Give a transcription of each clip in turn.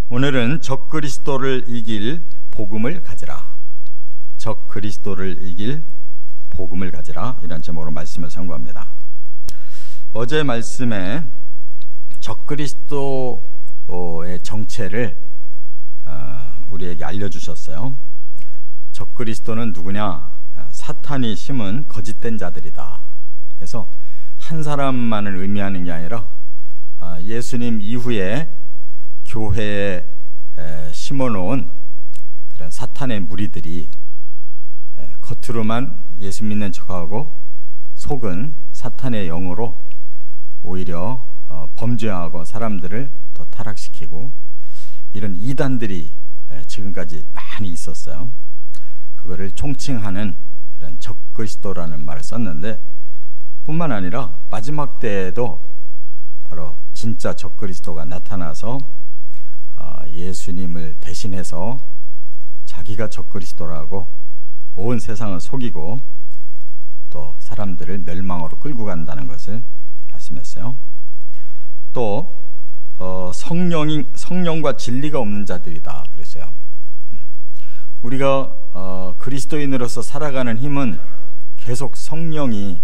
오늘은 적그리스도를 이길 복음을 가지라, 적그리스도를 이길 복음을 가지라, 이런 제목으로 말씀을 선고합니다. 어제 말씀에 적그리스도의 정체를 우리에게 알려주셨어요. 적그리스도는 누구냐? 사탄이 심은 거짓된 자들이다. 그래서 한 사람만을 의미하는 게 아니라 예수님 이후에 교회에 심어놓은 그런 사탄의 무리들이 겉으로만 예수 믿는 척하고 속은 사탄의 영으로 오히려 범죄하고 사람들을 더 타락시키고, 이런 이단들이 지금까지 많이 있었어요. 그거를 총칭하는 이런 적그리스도라는 말을 썼는데, 뿐만 아니라 마지막 때에도 바로 진짜 적그리스도가 나타나서 예수님을 대신해서 자기가 적그리스도라고 온 세상을 속이고 또 사람들을 멸망으로 끌고 간다는 것을 말씀했어요. 또 성령과 진리가 없는 자들이다 그랬어요. 우리가 그리스도인으로서 살아가는 힘은 계속 성령이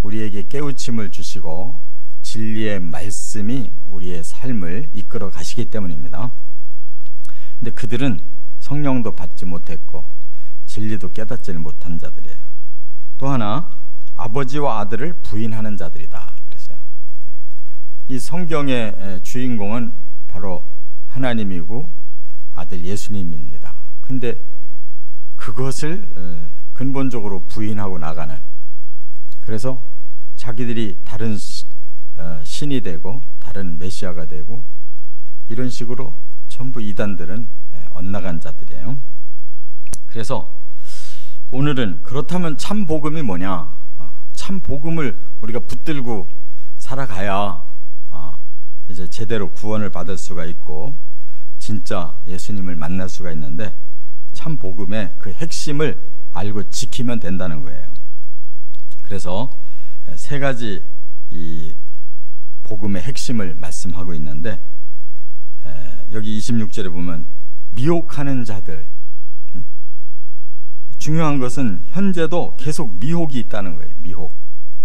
우리에게 깨우침을 주시고 진리의 말씀이 우리의 삶을 이끌어 가시기 때문입니다. 근데 그들은 성령도 받지 못했고 진리도 깨닫지를 못한 자들이에요. 또 하나, 아버지와 아들을 부인하는 자들이다 그랬어요. 이 성경의 주인공은 바로 하나님이고 아들 예수님입니다. 근데 그것을 근본적으로 부인하고 나가는, 그래서 자기들이 다른 신이 되고 다른 메시아가 되고 이런 식으로 전부 이단들은 엇나간 자들이에요. 그래서 오늘은 그렇다면 참 복음이 뭐냐? 참 복음을 우리가 붙들고 살아가야 이제 제대로 구원을 받을 수가 있고 진짜 예수님을 만날 수가 있는데, 참 복음의 그 핵심을 알고 지키면 된다는 거예요. 그래서 세 가지 이 복음의 핵심을 말씀하고 있는데, 여기 26절에 보면 미혹하는 자들, 중요한 것은 현재도 계속 미혹이 있다는 거예요. 미혹.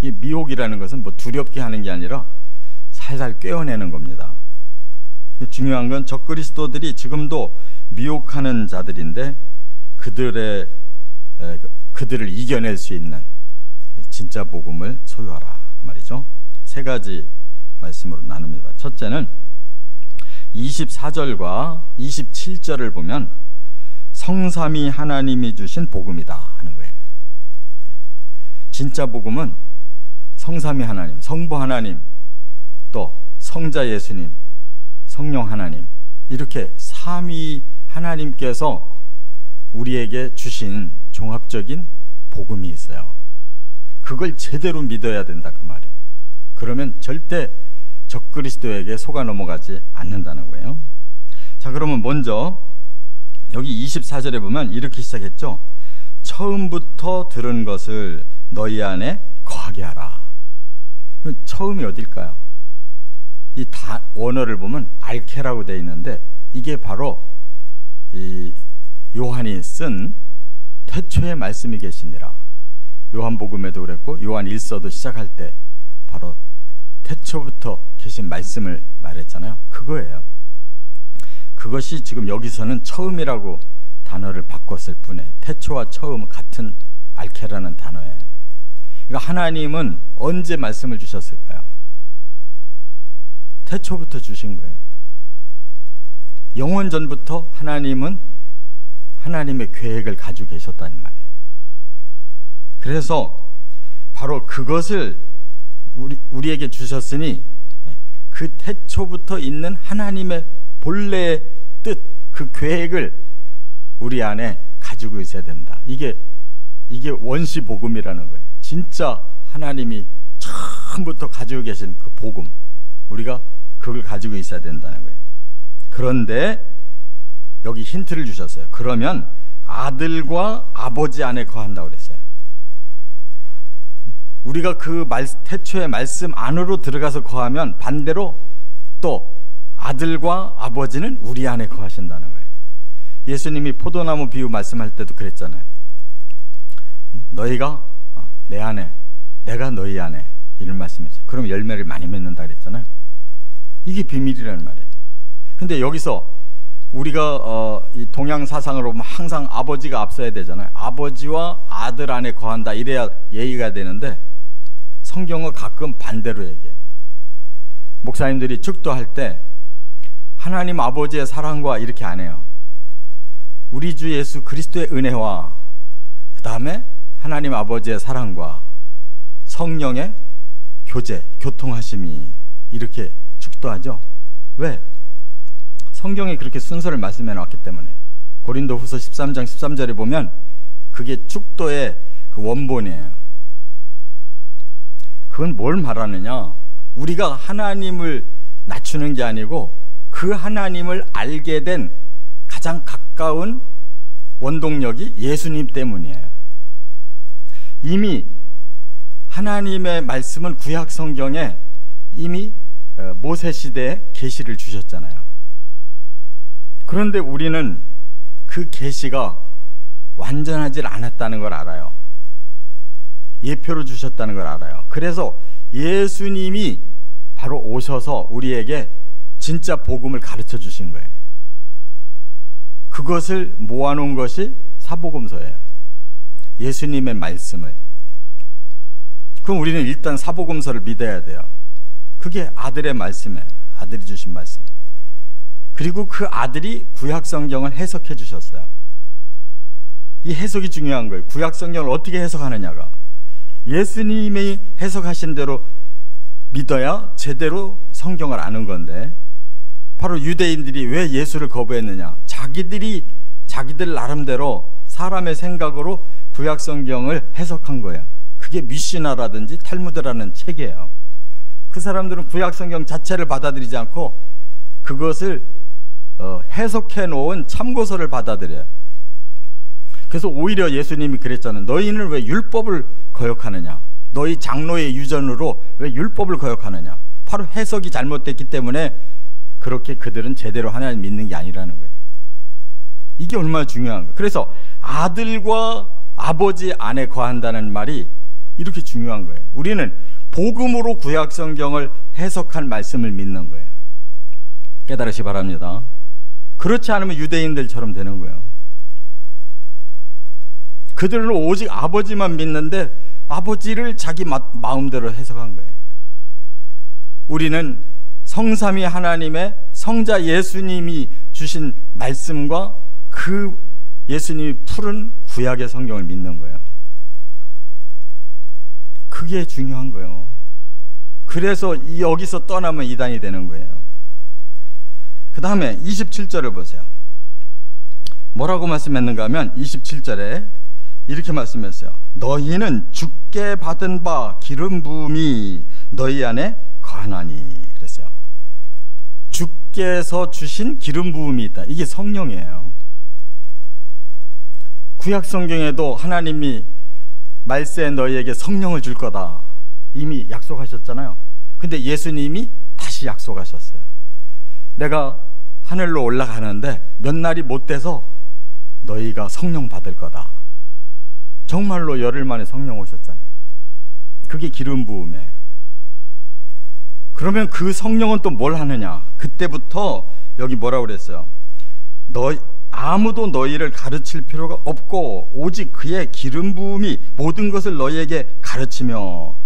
이 미혹이라는 것은 뭐 두렵게 하는 게 아니라 살살 꿰어내는 겁니다. 중요한 건 적그리스도들이 지금도 미혹하는 자들인데 그들을 이겨낼 수 있는 진짜 복음을 소유하라 그 말이죠. 세 가지 말씀으로 나눕니다. 첫째는 24절과 27절을 보면 성삼위 하나님이 주신 복음이다 하는 거예요. 진짜 복음은 성삼위 하나님, 성부 하나님, 또 성자 예수님, 성령 하나님, 이렇게 삼위 하나님께서 우리에게 주신 종합적인 복음이 있어요. 그걸 제대로 믿어야 된다 그 말이에요. 그러면 절대 적그리스도에게 속아 넘어가지 않는다는 거예요. 자, 그러면 먼저 여기 24절에 보면 이렇게 시작했죠. 처음부터 들은 것을 너희 안에 거하게 하라. 처음이 어딜까요? 이 원어를 보면 알케라고 되어 있는데, 이게 바로 이 요한이 쓴 태초의 말씀이 계시니라. 요한복음에도 그랬고 요한 1서도 시작할 때 바로 태초부터 계신 말씀을 말했잖아요. 그거예요. 그것이 지금 여기서는 처음이라고 단어를 바꿨을 뿐에 태초와 처음 같은 알케라는 단어예요. 그러니까 하나님은 언제 말씀을 주셨을까요? 태초부터 주신 거예요. 영원 전부터 하나님은 하나님의 계획을 가지고 계셨다는 말이에요. 그래서 바로 그것을 우리에게 주셨으니 그 태초부터 있는 하나님의 본래의 뜻, 그 계획을 우리 안에 가지고 있어야 된다. 이게 원시 복음이라는 거예요. 진짜 하나님이 처음부터 가지고 계신 그 복음, 우리가 그걸 가지고 있어야 된다는 거예요. 그런데 여기 힌트를 주셨어요. 그러면 아들과 아버지 안에 거한다고 그랬어요. 우리가 그 태초의 말씀 안으로 들어가서 거하면 반대로 또 아들과 아버지는 우리 안에 거하신다는 거예요. 예수님이 포도나무 비유 말씀할 때도 그랬잖아요. 너희가 내 안에, 내가 너희 안에, 이런 말씀이죠. 그럼 열매를 많이 맺는다 그랬잖아요. 이게 비밀이라는 말이에요. 근데 여기서 우리가 이 동양 사상으로 항상 아버지가 앞서야 되잖아요. 아버지와 아들 안에 거한다, 이래야 예의가 되는데 성경은 가끔 반대로 얘기해요. 목사님들이 축도할 때 하나님 아버지의 사랑과 이렇게 안 해요. 우리 주 예수 그리스도의 은혜와 그 다음에 하나님 아버지의 사랑과 성령의 교제, 교통하심이, 이렇게 축도하죠. 왜? 성경이 그렇게 순서를 말씀해 놨기 때문에. 고린도후서 13장 13절에 보면 그게 축도의 그 원본이에요. 그건 뭘 말하느냐? 우리가 하나님을 낮추는 게 아니고 그 하나님을 알게 된 가장 가까운 원동력이 예수님 때문이에요. 이미 하나님의 말씀은 구약 성경에 이미 모세 시대에 계시를 주셨잖아요. 그런데 우리는 그 계시가 완전하지 않았다는 걸 알아요. 예표로 주셨다는 걸 알아요. 그래서 예수님이 바로 오셔서 우리에게 진짜 복음을 가르쳐 주신 거예요. 그것을 모아놓은 것이 사복음서예요. 예수님의 말씀을. 그럼 우리는 일단 사복음서를 믿어야 돼요. 그게 아들의 말씀이에요. 아들이 주신 말씀. 그리고 그 아들이 구약 성경을 해석해 주셨어요. 이 해석이 중요한 거예요. 구약 성경을 어떻게 해석하느냐가. 예수님이 해석하신 대로 믿어야 제대로 성경을 아는 건데, 바로 유대인들이 왜 예수를 거부했느냐? 자기들 나름대로 사람의 생각으로 구약 성경을 해석한 거예요. 그게 미시나라든지 탈무드라는 책이에요. 그 사람들은 구약 성경 자체를 받아들이지 않고 그것을 해석해 놓은 참고서를 받아들여요. 그래서 오히려 예수님이 그랬잖아요. 너희는 왜 율법을 거역하느냐? 너희 장로의 유전으로 왜 율법을 거역하느냐? 바로 해석이 잘못됐기 때문에 그렇게 그들은 제대로 하나님 믿는 게 아니라는 거예요. 이게 얼마나 중요한 거예요. 그래서 아들과 아버지 안에 거한다는 말이 이렇게 중요한 거예요. 우리는 복음으로 구약 성경을 해석한 말씀을 믿는 거예요. 깨달으시 바랍니다. 그렇지 않으면 유대인들처럼 되는 거예요. 그들은 오직 아버지만 믿는데 아버지를 자기 마음대로 해석한 거예요. 우리는 성삼위 하나님의 성자 예수님이 주신 말씀과 그 예수님이 푸른 구약의 성경을 믿는 거예요. 그게 중요한 거예요. 그래서 여기서 떠나면 이단이 되는 거예요. 그 다음에 27절을 보세요. 뭐라고 말씀했는가 하면 27절에 이렇게 말씀했어요. 너희는 주께 받은 바 기름 부음이 너희 안에 거하나니 그랬어요. 주께서 주신 기름 부음이 있다. 이게 성령이에요. 구약 성경에도 하나님이 말세 너희에게 성령을 줄 거다 이미 약속하셨잖아요. 근데 예수님이 다시 약속하셨어요. 내가 하늘로 올라가는데 몇 날이 못 돼서 너희가 성령 받을 거다. 정말로 열흘 만에 성령 오셨잖아요. 그게 기름 부음이에요. 그러면 그 성령은 또 뭘 하느냐? 그때부터 여기 뭐라고 그랬어요? 아무도 너희를 가르칠 필요가 없고 오직 그의 기름 부음이 모든 것을 너희에게 가르치며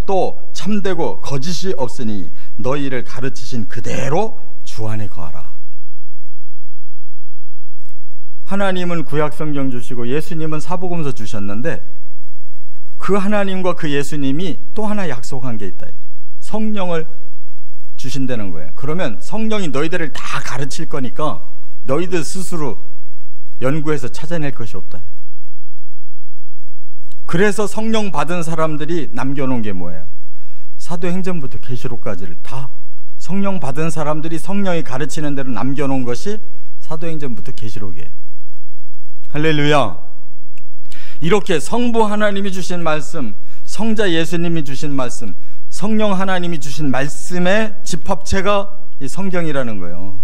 또 참되고 거짓이 없으니 너희를 가르치신 그대로 주 안에 거하라. 하나님은 구약 성경 주시고 예수님은 사복음서 주셨는데 그 하나님과 그 예수님이 또 하나 약속한 게 있다. 성령을 주신다는 거예요. 그러면 성령이 너희들을 다 가르칠 거니까 너희들 스스로 연구해서 찾아낼 것이 없다. 그래서 성령 받은 사람들이 남겨놓은 게 뭐예요? 사도행전부터 계시록까지를 다 성령 받은 사람들이 성령이 가르치는 대로 남겨놓은 것이 사도행전부터 계시록이에요. 할렐루야. 이렇게 성부 하나님이 주신 말씀, 성자 예수님이 주신 말씀, 성령 하나님이 주신 말씀의 집합체가 이 성경이라는 거예요.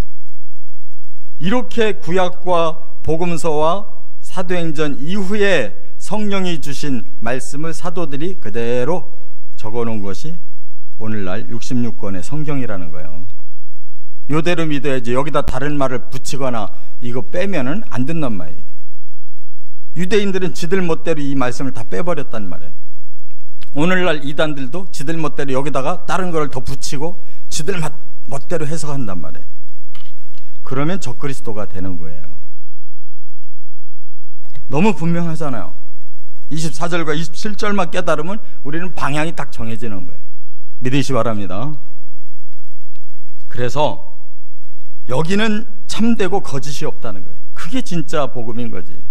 이렇게 구약과 복음서와 사도행전 이후에 성령이 주신 말씀을 사도들이 그대로 적어놓은 것이 오늘날 66권의 성경이라는 거예요. 요대로 믿어야지 여기다 다른 말을 붙이거나 이거 빼면은 안 된단 말이에요. 유대인들은 지들 멋대로 이 말씀을 다 빼버렸단 말이에요. 오늘날 이단들도 지들 멋대로 여기다가 다른 걸 더 붙이고 지들 멋대로 해석한단 말이에요. 그러면 적그리스도가 되는 거예요. 너무 분명하잖아요. 24절과 27절만 깨달으면 우리는 방향이 딱 정해지는 거예요. 믿으시 바랍니다. 그래서 여기는 참되고 거짓이 없다는 거예요. 그게 진짜 복음인 거지.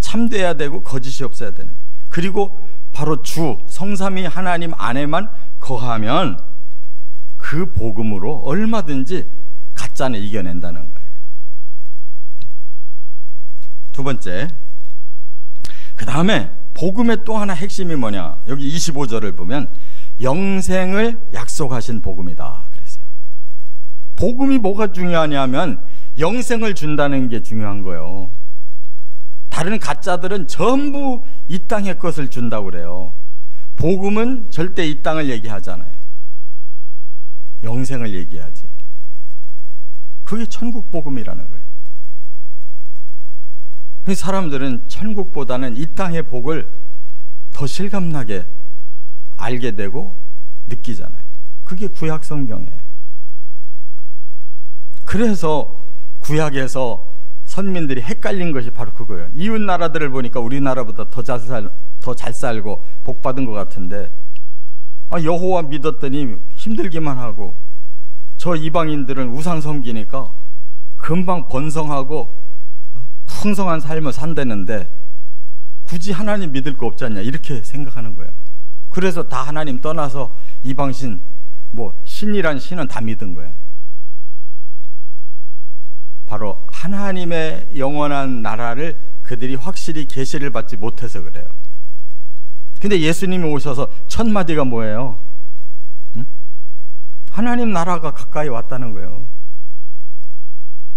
참돼야 되고 거짓이 없어야 되는 거예요. 그리고 바로 주 성삼위 하나님 안에만 거하면 그 복음으로 얼마든지 가짜는 이겨낸다는 거예요. 두 번째, 그 다음에 복음의 또 하나 핵심이 뭐냐, 여기 25절을 보면 영생을 약속하신 복음이다 그랬어요. 복음이 뭐가 중요하냐면 영생을 준다는 게 중요한 거예요. 다른 가짜들은 전부 이 땅의 것을 준다고 그래요. 복음은 절대 이 땅을 얘기하잖아요. 영생을 얘기하지. 그게 천국 복음이라는 거예요. 사람들은 천국보다는 이 땅의 복을 더 실감나게 알게 되고 느끼잖아요. 그게 구약 성경이에요. 그래서 구약에서 선민들이 헷갈린 것이 바로 그거예요. 이웃 나라들을 보니까 우리나라보다 더 잘 살고 복 받은 것 같은데, 여호와 믿었더니 힘들기만 하고 저 이방인들은 우상 섬기니까 금방 번성하고 풍성한 삶을 산다는데 굳이 하나님 믿을 거 없지 않냐, 이렇게 생각하는 거예요. 그래서 다 하나님 떠나서 이방신, 신이란 신은 다 믿은 거예요. 바로 하나님의 영원한 나라를 그들이 확실히 계시를 받지 못해서 그래요. 근데 예수님이 오셔서 첫 마디가 뭐예요? 하나님 나라가 가까이 왔다는 거예요.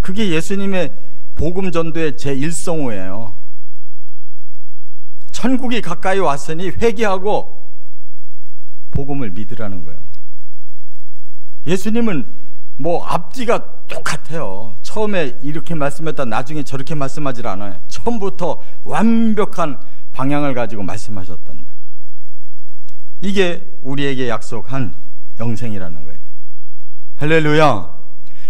그게 예수님의 복음 전도의 제1성호예요. 천국이 가까이 왔으니 회개하고 복음을 믿으라는 거예요. 예수님은 앞뒤가 똑같아요. 처음에 이렇게 말씀했다 나중에 저렇게 말씀하지 않아요. 처음부터 완벽한 방향을 가지고 말씀하셨단 말이에요. 이게 우리에게 약속한 영생이라는 거예요. 할렐루야.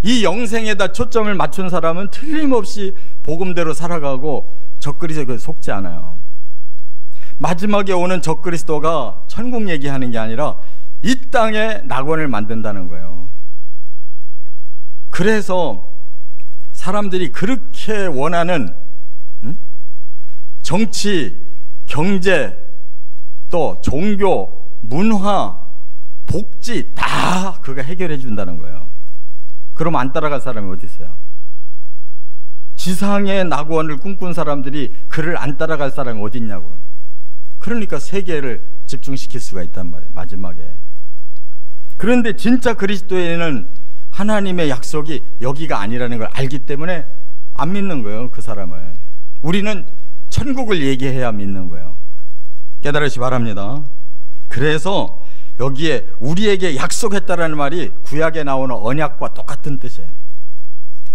이 영생에다 초점을 맞춘 사람은 틀림없이 복음대로 살아가고 적그리스도에 속지 않아요. 마지막에 오는 적그리스도가 천국 얘기하는 게 아니라 이 땅에 낙원을 만든다는 거예요. 그래서 사람들이 그렇게 원하는 정치, 경제, 또 종교, 문화, 복지 다 그가 해결해 준다는 거예요. 그럼 안 따라갈 사람이 어디 있어요? 지상의 낙원을 꿈꾼 사람들이 그를 안 따라갈 사람이 어디 있냐고. 그러니까 세계를 집중시킬 수가 있단 말이에요, 마지막에. 그런데 진짜 그리스도에는 하나님의 약속이 여기가 아니라는 걸 알기 때문에 안 믿는 거예요, 그 사람을. 우리는 천국을 얘기해야 믿는 거예요. 깨달으시 바랍니다. 그래서 여기에 우리에게 약속했다라는 말이 구약에 나오는 언약과 똑같은 뜻이에요.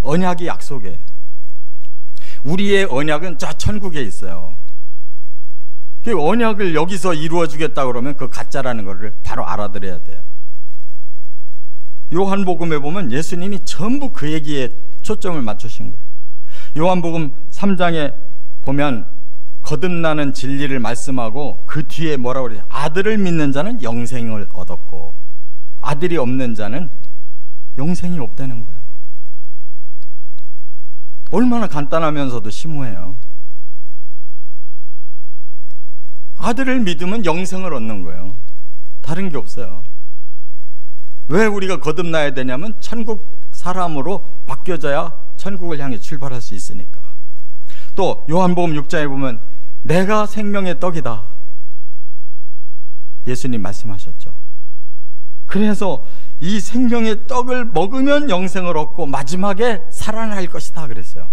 언약이 약속이에요. 우리의 언약은 저 천국에 있어요. 그 언약을 여기서 이루어 주겠다 그러면 그 가짜라는 것을 바로 알아들어야 돼요. 요한복음에 보면 예수님이 전부 그 얘기에 초점을 맞추신 거예요. 요한복음 3장에 보면 거듭나는 진리를 말씀하고 그 뒤에 뭐라고 그래요? 아들을 믿는 자는 영생을 얻었고 아들이 없는 자는 영생이 없다는 거예요. 얼마나 간단하면서도 심오해요. 아들을 믿으면 영생을 얻는 거예요. 다른 게 없어요. 왜 우리가 거듭나야 되냐면 천국 사람으로 바뀌어져야 천국을 향해 출발할 수 있으니까. 또 요한복음 6장에 보면 내가 생명의 떡이다, 예수님 말씀하셨죠. 그래서 이 생명의 떡을 먹으면 영생을 얻고 마지막에 살아날 것이다 그랬어요.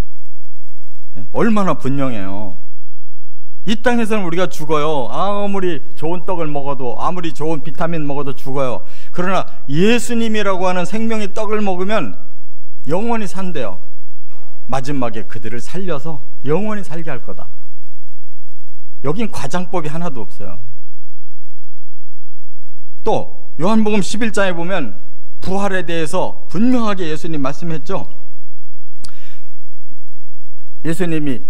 얼마나 분명해요. 이 땅에서는 우리가 죽어요. 아무리 좋은 떡을 먹어도, 아무리 좋은 비타민 먹어도 죽어요. 그러나 예수님이라고 하는 생명의 떡을 먹으면 영원히 산대요. 마지막에 그들을 살려서 영원히 살게 할 거다. 여긴 과장법이 하나도 없어요. 또 요한복음 11장에 보면 부활에 대해서 분명하게 예수님 말씀했죠. 예수님이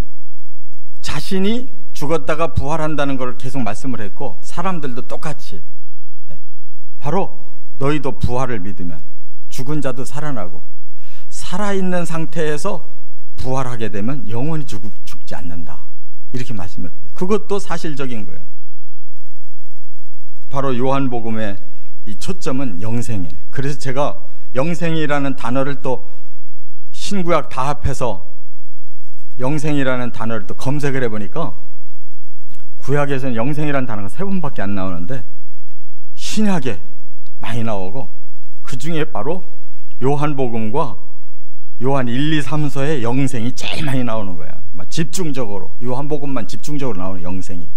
자신이 죽었다가 부활한다는 걸 계속 말씀을 했고, 사람들도 똑같이 바로 너희도 부활을 믿으면 죽은 자도 살아나고, 살아있는 상태에서 부활하게 되면 영원히 죽지 않는다, 이렇게 말씀했거든요. 그것도 사실적인 거예요. 바로 요한복음의 이 초점은 영생이에요. 그래서 제가 영생이라는 단어를 또 신구약 다 합해서 영생이라는 단어를 또 검색을 해보니까 구약에서는 영생이라는 단어가 3번밖에 안 나오는데 신약에 많이 나오고, 그 중에 바로 요한복음과 요한 1, 2, 3서의 영생이 제일 많이 나오는 거예요. 집중적으로 요한복음만 집중적으로 나오는 영생이.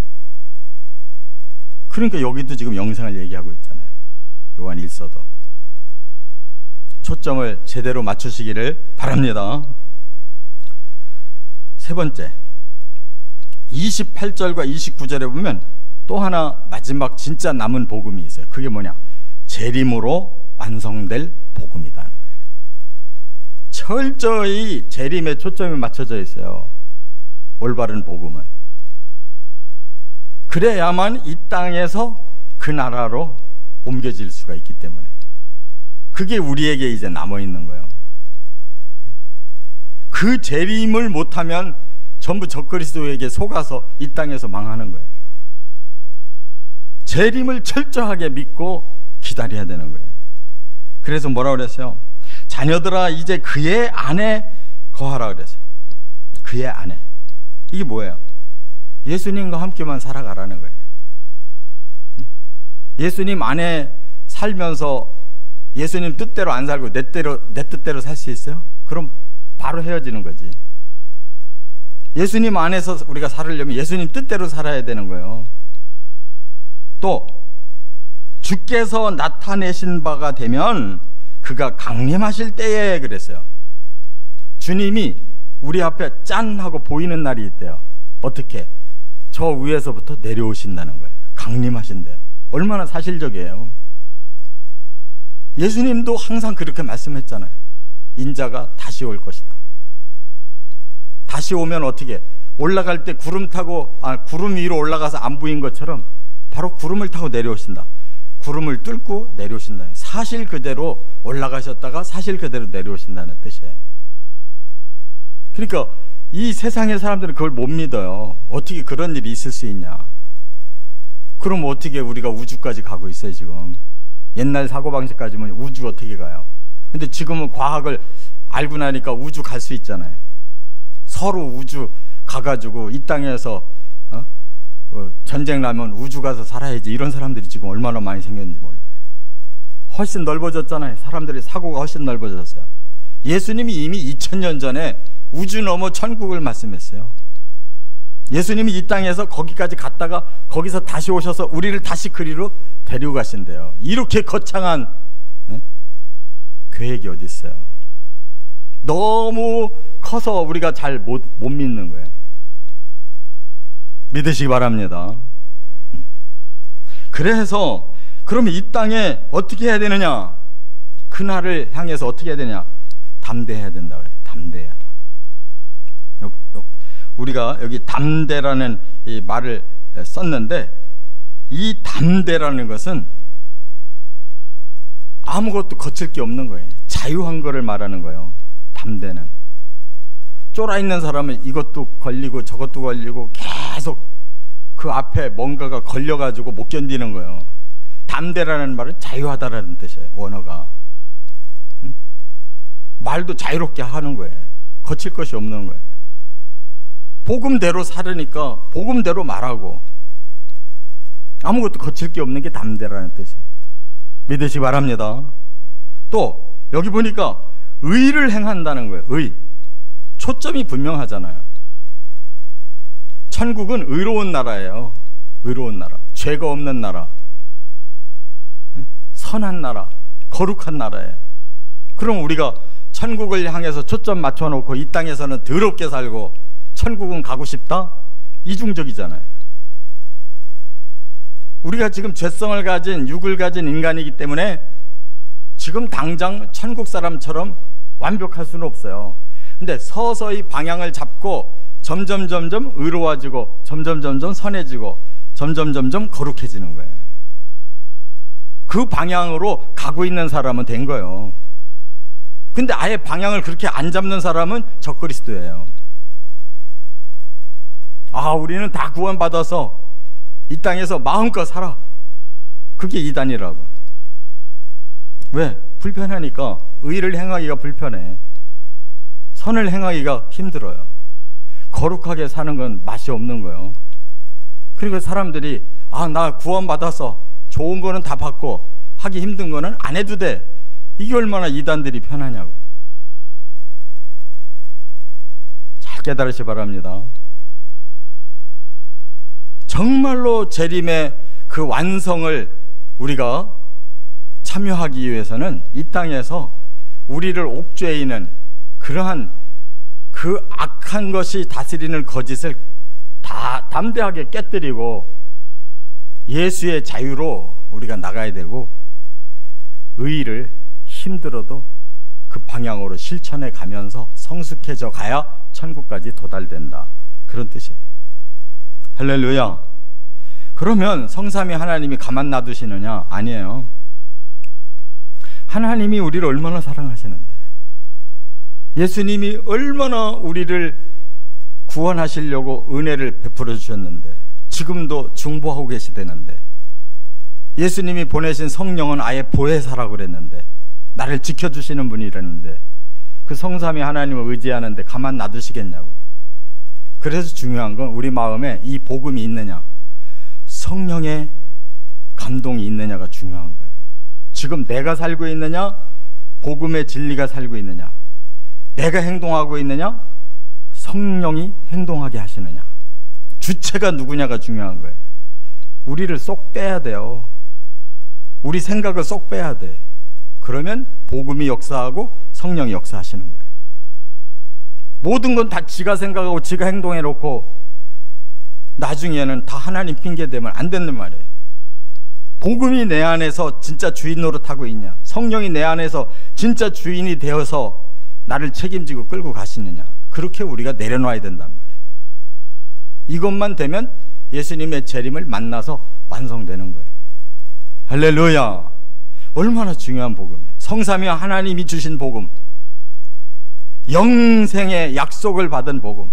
그러니까 여기도 지금 영생을 얘기하고 있잖아요. 요한 1서도. 초점을 제대로 맞추시기를 바랍니다. 세 번째, 28절과 29절에 보면 또 하나 마지막 진짜 남은 복음이 있어요. 그게 뭐냐? 재림으로 완성될 복음이라는 거예요. 철저히 재림에 초점이 맞춰져 있어요. 올바른 복음은. 그래야만 이 땅에서 그 나라로 옮겨질 수가 있기 때문에 그게 우리에게 이제 남아있는 거예요. 그 재림을 못하면 전부 적그리스도에게 속아서 이 땅에서 망하는 거예요. 재림을 철저하게 믿고 기다려야 되는 거예요. 그래서 뭐라고 그랬어요? 자녀들아 이제 그의 안에 거하라 그랬어요. 그의 안에. 이게 뭐예요? 예수님과 함께만 살아가라는 거예요. 예수님 안에 살면서 예수님 뜻대로 안 살고 내 뜻대로 살 수 있어요? 그럼 바로 헤어지는 거지. 예수님 안에서 우리가 살으려면 예수님 뜻대로 살아야 되는 거예요. 또 주께서 나타내신 바가 되면 그가 강림하실 때에 그랬어요. 주님이 우리 앞에 짠 하고 보이는 날이 있대요. 어떻게? 저 위에서부터 내려오신다는 거예요. 강림하신대요. 얼마나 사실적이에요. 예수님도 항상 그렇게 말씀했잖아요. 인자가 다시 올 것이다. 다시 오면 어떻게? 올라갈 때 구름 위로 올라가서 안 보인 것처럼 바로 구름을 타고 내려오신다. 구름을 뚫고 내려오신다. 사실 그대로 올라가셨다가 사실 그대로 내려오신다는 뜻이에요. 그러니까 이 세상의 사람들은 그걸 못 믿어요. 어떻게 그런 일이 있을 수 있냐. 그럼 어떻게 우리가 우주까지 가고 있어요 지금. 옛날 사고방식까지면 우주 어떻게 가요. 근데 지금은 과학을 알고 나니까 우주 갈 수 있잖아요. 서로 우주 가가지고 이 땅에서 전쟁 나면 우주 가서 살아야지, 이런 사람들이 지금 얼마나 많이 생겼는지 몰라요. 훨씬 넓어졌잖아요. 사람들의 사고가 훨씬 넓어졌어요. 예수님이 이미 2000년 전에 우주 넘어 천국을 말씀했어요. 예수님이 이 땅에서 거기까지 갔다가 거기서 다시 오셔서 우리를 다시 그리로 데리고 가신대요. 이렇게 거창한 계획이 어디 있어요. 너무 커서 우리가 잘 못 믿는 거예요. 믿으시기 바랍니다. 그래서 그러면 이 땅에 어떻게 해야 되느냐? 그날을 향해서 어떻게 해야 되냐? 담대해야 된다 그래요. 담대해라. 우리가 여기 담대라는 이 말을 썼는데, 이 담대라는 것은 아무것도 거칠 게 없는 거예요. 자유한 거를 말하는 거예요. 담대는 쫄아 있는 사람은 이것도 걸리고 저것도 걸리고 계속 그 앞에 뭔가가 걸려가지고 못 견디는 거예요. 담대라는 말은 자유하다라는 뜻이에요. 원어가. 응? 말도 자유롭게 하는 거예요. 거칠 것이 없는 거예요. 복음대로 살으니까 복음대로 말하고 아무것도 거칠 게 없는 게 담대라는 뜻이에요. 믿으시기 바랍니다. 또 여기 보니까 의를 행한다는 거예요. 의. 초점이 분명하잖아요. 천국은 의로운 나라예요. 의로운 나라, 죄가 없는 나라, 선한 나라, 거룩한 나라예요. 그럼 우리가 천국을 향해서 초점 맞춰놓고 이 땅에서는 더럽게 살고 천국은 가고 싶다? 이중적이잖아요. 우리가 지금 죄성을 가진, 육을 가진 인간이기 때문에 지금 당장 천국 사람처럼 완벽할 수는 없어요. 근데 서서히 방향을 잡고 점점 의로워지고 점점 선해지고 점점 거룩해지는 거예요. 그 방향으로 가고 있는 사람은 된 거예요. 근데 아예 방향을 그렇게 안 잡는 사람은 적그리스도예요. 우리는 다 구원받아서 이 땅에서 마음껏 살아. 그게 이단이라고. 왜? 불편하니까. 의를 행하기가 불편해. 선을 행하기가 힘들어요. 거룩하게 사는 건 맛이 없는 거예요. 그리고 사람들이 나 구원받아서 좋은 거는 다 받고 하기 힘든 거는 안 해도 돼. 이게 얼마나 이단들이 편하냐고. 잘 깨달으시 바랍니다. 정말로 재림의 그 완성을 우리가 참여하기 위해서는 이 땅에서 우리를 옥죄이는 그러한 그 악한 것이 다스리는 거짓을 다 담대하게 깨뜨리고 예수의 자유로 우리가 나가야 되고, 의의를 힘들어도 그 방향으로 실천해 가면서 성숙해져 가야 천국까지 도달된다. 그런 뜻이에요. 할렐루야. 그러면 성삼위 하나님이 가만 놔두시느냐? 아니에요. 하나님이 우리를 얼마나 사랑하시는데, 예수님이 얼마나 우리를 구원하시려고 은혜를 베풀어 주셨는데, 지금도 중보하고 계시다는데, 예수님이 보내신 성령은 아예 보혜사라고 그랬는데, 나를 지켜주시는 분이라는데, 그 성삼위 하나님을 의지하는데 가만 놔두시겠냐고. 그래서 중요한 건 우리 마음에 이 복음이 있느냐, 성령의 감동이 있느냐가 중요한 거예요. 지금 내가 살고 있느냐, 복음의 진리가 살고 있느냐, 내가 행동하고 있느냐, 성령이 행동하게 하시느냐, 주체가 누구냐가 중요한 거예요. 우리를 쏙 빼야 돼요. 우리 생각을 쏙 빼야 돼. 그러면 복음이 역사하고 성령이 역사하시는 거예요. 모든 건 다 지가 생각하고 지가 행동해 놓고 나중에는 다 하나님 핑계 대면 안 된단 말이에요. 복음이 내 안에서 진짜 주인 노릇하고 있냐, 성령이 내 안에서 진짜 주인이 되어서 나를 책임지고 끌고 가시느냐, 그렇게 우리가 내려놔야 된단 말이에요. 이것만 되면 예수님의 재림을 만나서 완성되는 거예요. 할렐루야. 얼마나 중요한 복음이에요. 성삼위 하나님이 주신 복음, 영생의 약속을 받은 복음,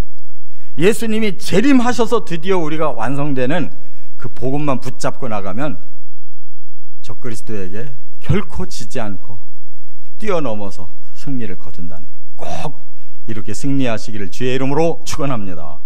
예수님이 재림하셔서 드디어 우리가 완성되는 그 복음만 붙잡고 나가면 적그리스도에게 결코 지지 않고 뛰어넘어서 승리를 거둔다는, 꼭 이렇게 승리하시기를 주의 이름으로 축원합니다.